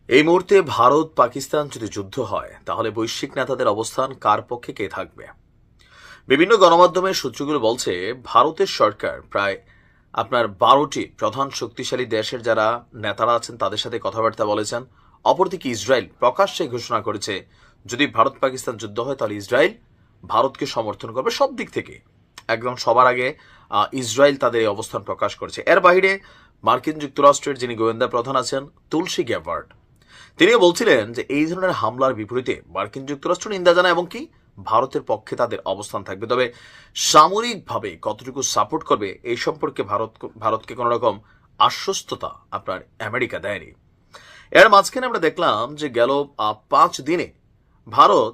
এই মুহূর্তে ভারত পাকিস্তান যদি যুদ্ধ হয় তাহলে বৈশ্বিক নেতাদের অবস্থান কার পক্ষে কে থাকবে? বিভিন্ন গণমাধ্যমের সূত্রগুলো বলছে ভারতের সরকার প্রায় 12টি প্রধান শক্তিশালী দেশের যারা নেতারা আছেন তাদের সাথে কথাবার্তা বলেছেন। অপরদিকে ইসরায়েল প্রকাশ্যে ঘোষণা করেছে যদি ভারত পাকিস্তান যুদ্ধ হয় তাহলে ইসরায়েল ভারতকে সমর্থন করবে সব দিক থেকে। একদম সবার আগে ইসরায়েল তাদের এই অবস্থান প্রকাশ করেছে। এর বাইরে মার্কিন যুক্তরাষ্ট্রের যিনি গোয়েন্দা প্রধান আছেন তুলসী গ্যাবার্ড, তিনিও বলছিলেন যে এই ধরনের হামলার বিপরীতে মার্কিন যুক্তরাষ্ট্র নিন্দা জানায় এবং কি ভারতের পক্ষে তাদের অবস্থান থাকবে। তবে সামরিকভাবে কতটুকু সাপোর্ট করবে এই সম্পর্কে ভারতকে কোন রকম আশ্বস্ততা আমেরিকা দেয়নি। এর মাঝখানে আমরা দেখলাম যে গেল 5 দিনে ভারত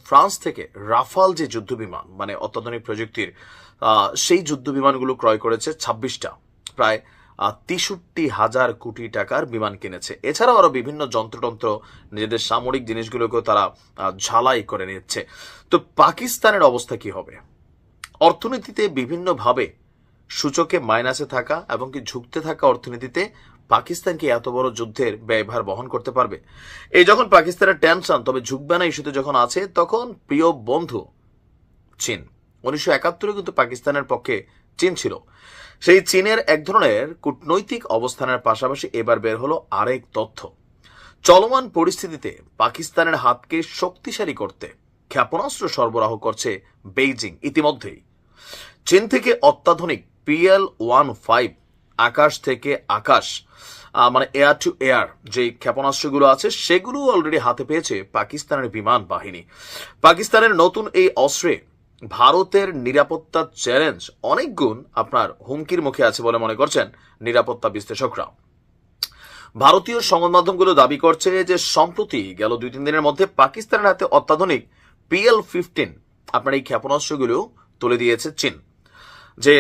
ফ্রান্স থেকে রাফাল যে যুদ্ধ বিমান মানে অত্যাধুনিক প্রযুক্তির সেই যুদ্ধ বিমানগুলো ক্রয় করেছে 26টা, প্রায় 63,000 কোটি টাকার বিমান কিনেছে। এছাড়াও আরো বিভিন্ন যন্ত্রতন্ত্র নিজেদের সামরিক জিনিসগুলোকেও তারা ঝালাই করে নিচ্ছে। তো পাকিস্তানের অবস্থা কি হবে? অর্থনীতিতে বিভিন্নভাবে সূচকে মাইনাসে থাকা এবং কি ঝুঁকতে থাকা অর্থনীতিতে পাকিস্তান কি এত বড় যুদ্ধের ব্যয়ভার বহন করতে পারবে? এই যখন পাকিস্তানের টেনশন, তবে ঝুঁকবে না ইস্যুতে যখন আছে তখন প্রিয় বন্ধু চীন। 1971 কিন্তু পাকিস্তানের পক্ষে চীন ছিল। সেই চীনের এক ধরনের কূটনৈতিক অবস্থানের পাশাপাশি এবার বের হলো আরেক তথ্য। চলমান পরিস্থিতিতে পাকিস্তানের হাতকে শক্তিশালী করতে ক্ষেপণাস্ত্র সরবরাহ করছে বেইজিং। ইতিমধ্যেই চীন থেকে অত্যাধুনিক PL-15 আকাশ থেকে আকাশ মানে এয়ার টু এয়ার যে ক্ষেপণাস্ত্রগুলো আছে সেগুলো অলরেডি হাতে পেয়েছে পাকিস্তানের বিমান বাহিনী। পাকিস্তানের নতুন এই অস্ত্রে ভারতের নিরাপত্তা চ্যালেঞ্জ অনেক গুণ হুমকির মুখে আছে বলে মনে করছেন নিরাপত্তা বিশ্লেষকরা। ভারতীয় সংবাদ মাধ্যমগুলো দাবি করছে যে সম্প্রতি গেল 2-3 দিনের মধ্যে পাকিস্তানের হাতে অত্যাধুনিক PL-15 এই ক্ষেপণাস্ত্রগুলো তুলে দিয়েছে চীন। যে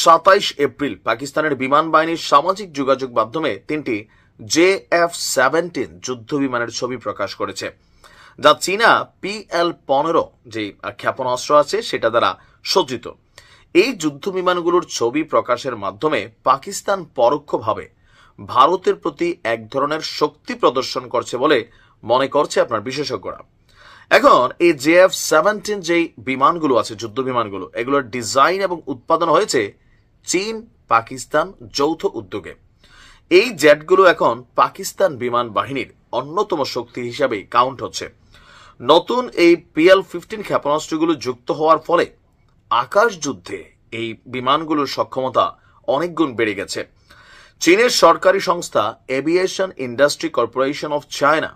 27 এপ্রিল পাকিস্তানের বিমান বাহিনীর সামাজিক যোগাযোগ মাধ্যমে 3টি JF-17 যুদ্ধ বিমানের ছবি প্রকাশ করেছে, যা চীনা PL-15 যে ক্ষেপণাস্ত্র আছে সেটা দ্বারা সজ্জিত। এই যুদ্ধ বিমানগুলোর ছবি প্রকাশের মাধ্যমে পাকিস্তান পরোক্ষভাবে ভারতের প্রতি এক ধরনের শক্তি প্রদর্শন করছে বলে মনে করছে বিশেষজ্ঞরা। এখন এই JF-17 যে বিমানগুলো আছে যুদ্ধ বিমানগুলো, এগুলোর ডিজাইন এবং উৎপাদন হয়েছে চীন পাকিস্তান যৌথ উদ্যোগে। এই জেটগুলো এখন পাকিস্তান বিমান বাহিনীর অন্যতম শক্তি হিসাবে কাউন্ট হচ্ছে। নতুন এই PL-15 ক্ষেপণাস্ত্রগুলো যুক্ত হওয়ার ফলে আকাশ যুদ্ধে এই বিমানগুলোর সক্ষমতা অনেক গুণ বেড়ে গেছে। চীনের সরকারি সংস্থা aviation industry corporation of China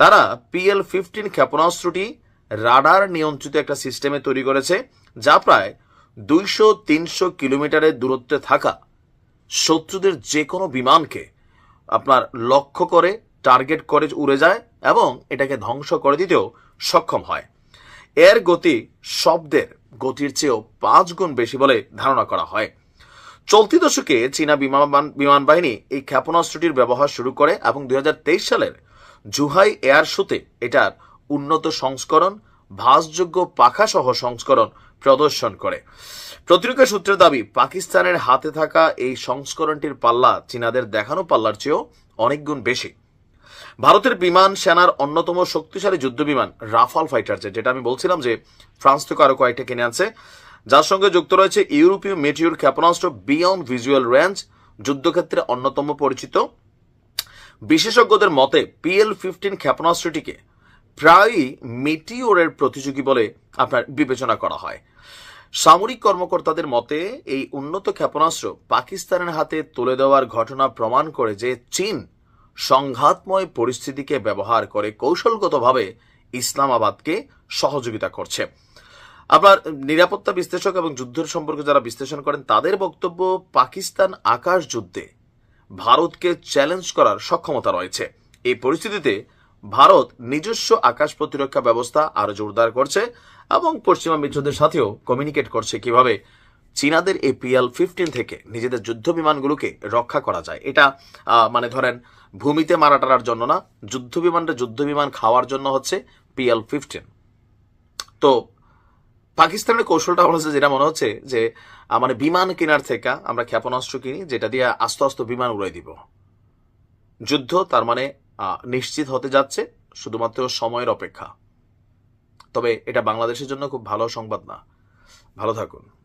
তারা PL-15 ক্ষেপণাস্ত্রটি রাডার নিয়ন্ত্রিত একটা সিস্টেমে তৈরি করেছে, যা প্রায় 200-300 কিলোমিটারের দূরত্বে থাকা শত্রুদের যে কোনো বিমানকে লক্ষ্য করে টার্গেট করে উড়ে যায় এবং এটাকে ধ্বংস করে দিতেও সক্ষম হয়। এর গতি শব্দের গতির চেয়েও 5 গুণ বেশি বলে ধারণা করা হয়। চলতি দশকে চীনা বিমান বাহিনী এই ক্ষেপণাস্ত্রটির ব্যবহার শুরু করে এবং 2023 সালের জুহাই এয়ার শোতে এটার উন্নত সংস্করণ ভাসযোগ্য পাখা সহ সংস্করণ প্রদর্শন করে। প্রতিরক্ষা সূত্রের দাবি পাকিস্তানের হাতে থাকা এই সংস্করণটির পাল্লা চীনাদের দেখানো পাল্লার চেয়েও অনেক গুণ বেশি। ভারতের বিমান সেনার অন্যতম শক্তিশালী যুদ্ধ বিমান রাফাল ফাইটার জেট, যেটা আমি বলছিলাম যে ফ্রান্স থেকে আরো কয়েকটা কিনে আনছে, যার সঙ্গে যুক্ত রয়েছে ইউরোপীয় মেটিওর ক্ষেপণাস্ত্র বিয়ন্ড ভিজুয়াল রেঞ্জ, যুদ্ধক্ষেত্রে অন্যতম পরিচিত। বিশেষজ্ঞদের মতে PL-15 ক্ষেপণাস্ত্রটিকে প্রায়ই মেটিওরের প্রতিযোগী বলে বিবেচনা করা হয়। সামরিক কর্মকর্তাদের মতে এই উন্নত ক্ষেপণাস্ত্র পাকিস্তানের হাতে তুলে দেওয়ার ঘটনা প্রমাণ করে যে চীন সংঘাতময় পরিস্থিতিকে ব্যবহার করে কৌশলগতভাবে ইসলামাবাদকে সহযোগিতা করছে। নিরাপত্তা বিশ্লেষক এবং যুদ্ধের সম্পর্কে যারা বিশ্লেষণ করেন তাদের বক্তব্য পাকিস্তান আকাশ যুদ্ধে ভারতকে চ্যালেঞ্জ করার সক্ষমতা রয়েছে। এই পরিস্থিতিতে ভারত নিজস্ব আকাশ প্রতিরক্ষা ব্যবস্থা আরো জোরদার করছে এবং পশ্চিমা মিত্রদের সাথেও কমিউনিকেট করছে কিভাবে চীনাদের এই PL-15 থেকে নিজেদের যুদ্ধ বিমানগুলোকে রক্ষা করা যায়। এটা ধরেন ভূমিতে মারা টারার জন্য না, যুদ্ধ বিমান খাওয়ার জন্য হচ্ছে PL-15। তো পাকিস্তানের কৌশলটা হচ্ছে যেটা মনে হচ্ছে যে বিমান কেনার থেকে আমরা ক্ষেপণাস্ত্র কিনি যেটা দিয়ে আস্তে আস্তে বিমান উড়াই দিব। যুদ্ধ তার নিশ্চিত হতে যাচ্ছে, শুধুমাত্র সময়ের অপেক্ষা। তবে এটা বাংলাদেশের জন্য খুব ভালো সংবাদ না। ভালো থাকুন।